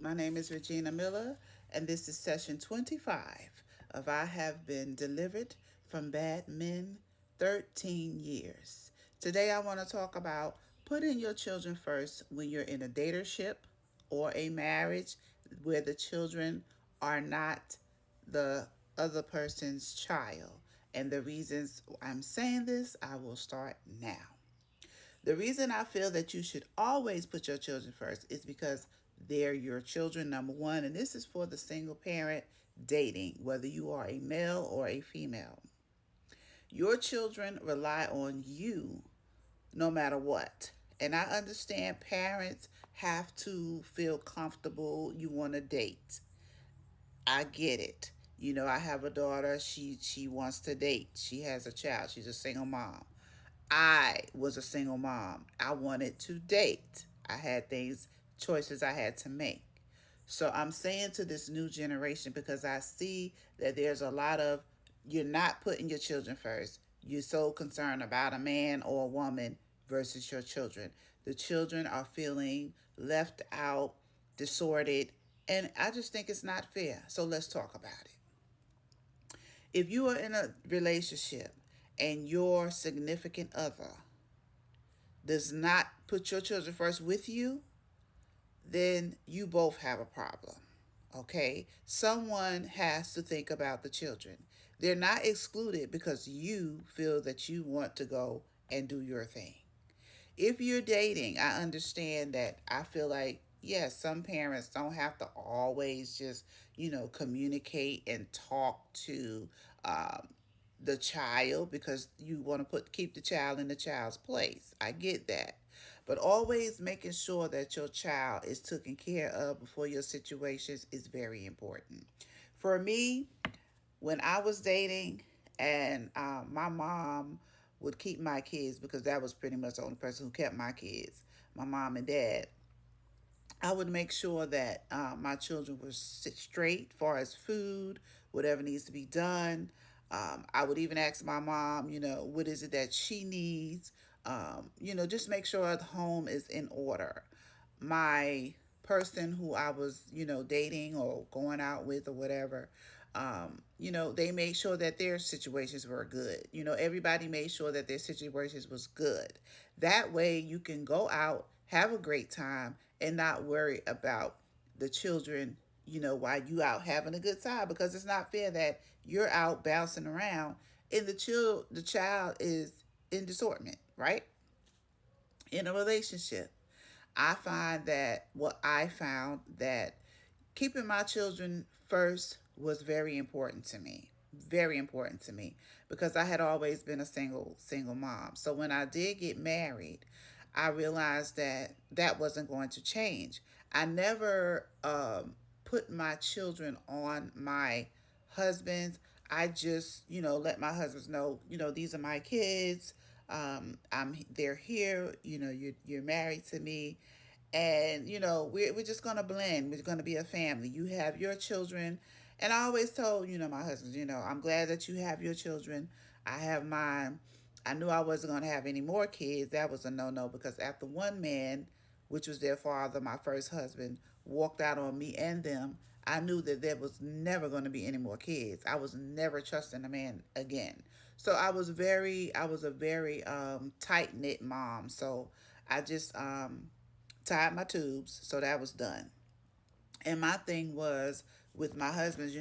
My name is Regina Miller, and this is session 25 of I Have Been Delivered from Bad Men 13 Years. Today, I want to talk about putting your children first when you're in a datership or a marriage where the children are not the other person's child. And the reasons I'm saying this, I will start now. The reason I feel that you should always put your children first is because they're your children, number one. And this is for the single parent dating, whether you are a male or a female. Your children rely on you no matter what. And I understand parents have to feel comfortable. You want to date. I get it. I have a daughter. She wants to date. She has a child. She's a single mom. I was a single mom. I wanted to date. I had choices I had to make. So I'm saying to this new generation because I see that there's a lot of you're not putting your children first. You're so concerned about a man or a woman versus your children. The children are feeling left out, disordered, and I just think it's not fair. So let's talk about it. If you are in a relationship and your significant other does not put your children first with you, then you both have a problem. Okay? Someone has to think about the children. They're not excluded because you feel that you want to go and do your thing. If you're dating, I understand that. I feel like, yes, some parents don't have to always just, communicate and talk to um, the child because you want to keep the child in the child's place. I get that. But always making sure that your child is taken care of before your situations is very important. For me, when I was dating and my mom would keep my kids because that was pretty much the only person who kept my kids, my mom and dad. I would make sure that my children were straight as far as food, whatever needs to be done. I would even ask my mom, what is it that she needs? Just make sure the home is in order. My person who I was, dating or going out with or whatever, they made sure that their situations were good. Everybody made sure that their situations was good. That way you can go out, have a great time, and not worry about the children, while you out having a good time because it's not fair that you're out bouncing around and the child is in disorderment, right? In a relationship. I found that keeping my children first was very important to me. Very important to me because I had always been a single mom. So when I did get married, I realized that that wasn't going to change. I never put my children on my husband's. I just, let my husbands know, these are my kids. They're here. You're married to me, and we're just gonna blend. We're gonna be a family. You have your children, and I always told my husband, I'm glad that you have your children. I have mine. I knew I wasn't gonna have any more kids. That was a no because after one man, which was their father, my first husband, walked out on me and them, I knew that there was never going to be any more kids. I was never trusting a man again. So I was a very tight knit mom. So I just tied my tubes. So that was done. And my thing was with my husband,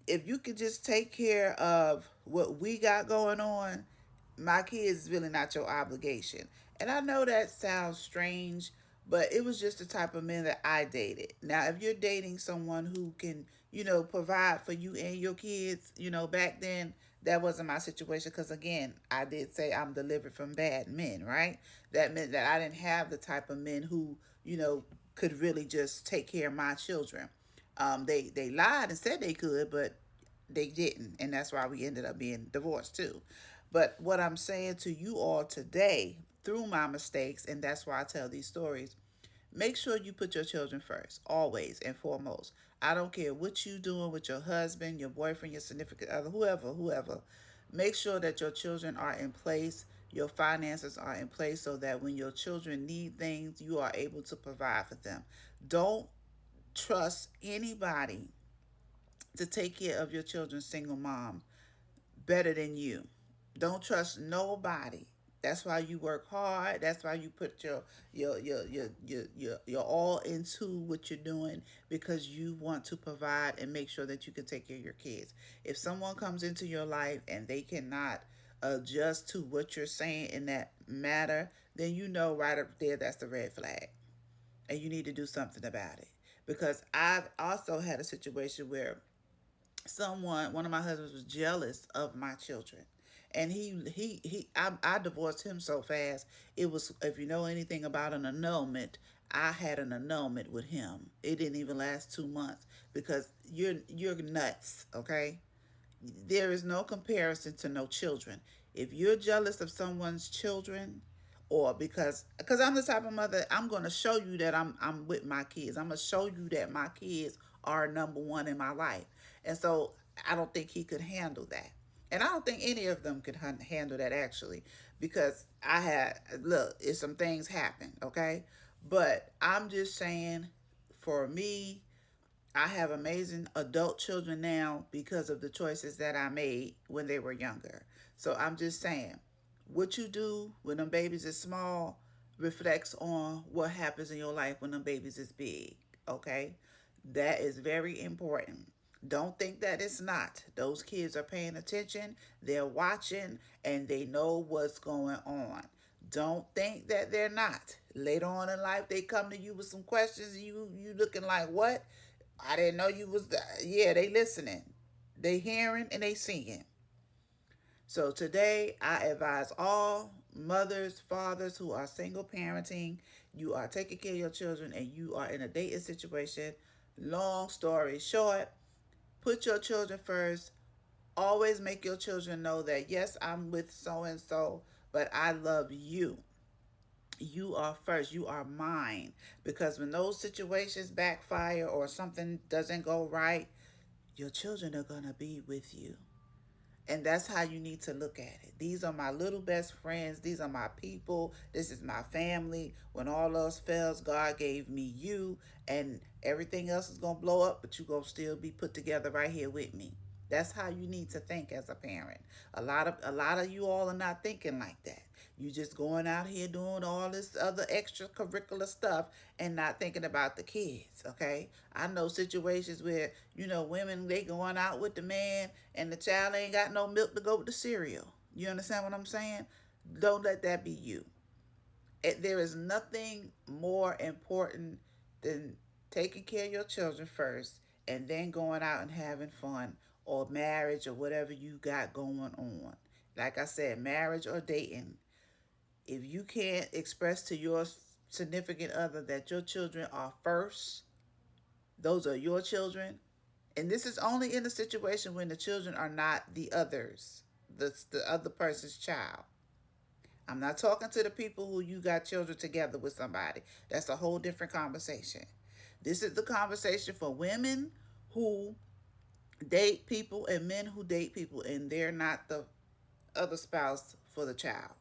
if you could just take care of what we got going on, my kids is really not your obligation. And I know that sounds strange, but it was just the type of men that I dated. Now, if you're dating someone who can, provide for you and your kids, back then that wasn't my situation because again, I did say I'm delivered from bad men, right? That meant that I didn't have the type of men who, could really just take care of my children. They lied and said they could, but they didn't, and that's why we ended up being divorced too. But what I'm saying to you all today through my mistakes, and that's why I tell these stories, make sure you put your children first, always and foremost. I don't care what you doing with your husband, your boyfriend, your significant other, whoever. Make sure that your children are in place, your finances are in place so that when your children need things, you are able to provide for them. Don't trust anybody to take care of your children, single mom, better than you. Don't trust nobody. That's why you work hard. That's why you put your all into what you're doing, because you want to provide and make sure that you can take care of your kids. If someone comes into your life and they cannot adjust to what you're saying in that matter, then you know right up there that's the red flag, and you need to do something about it. Because I've also had a situation where one of my husbands was jealous of my children, and I divorced him so fast. It was, if you know anything about an annulment, I had an annulment with him. It didn't even last 2 months, because you're nuts. Okay, there is no comparison to no children. If you're jealous of someone's children, or because I'm the type of mother, I'm going to show you that I'm with my kids. I'm going to show you that my kids are number one in my life. And so I don't think he could handle that. And I don't think any of them could handle that, actually, because I had, look, if some things happen, okay? But I'm just saying, for me, I have amazing adult children now because of the choices that I made when they were younger. So I'm just saying, what you do when them babies is small reflects on what happens in your life when them babies is big. Okay? That is very important. Don't think that it's not. Those kids are paying attention, they're watching, and they know what's going on. Don't think that they're not. Later on in life, they come to you with some questions, and you looking like, what? I didn't know you was. Yeah, they listening, they hearing, and they seeing. So today, I advise all mothers, fathers who are single parenting, you are taking care of your children, and you are in a dating situation. Long story short, put your children first. Always make your children know that, yes, I'm with so and so, but I love you. You are first. You are mine. Because when those situations backfire or something doesn't go right, your children are going to be with you. And that's how you need to look at it. These are my little best friends. These are my people. This is my family. When all else fails, God gave me you, and everything else is going to blow up, but you're going to still be put together right here with me. That's how you need to think as a parent. A lot of you all are not thinking like that. You just going out here doing all this other extracurricular stuff and not thinking about the kids, okay? I know situations where, women, they going out with the man and the child ain't got no milk to go with the cereal. You understand what I'm saying? Don't let that be you. There is nothing more important than taking care of your children first and then going out and having fun, or marriage, or whatever you got going on. Like I said, marriage or dating, if you can't express to your significant other that your children are first, those are your children. And this is only in a situation when the children are not the others, the other person's child. I'm not talking to the people who you got children together with somebody. That's a whole different conversation. This is the conversation for women who date people and men who date people, and they're not the other spouse for the child.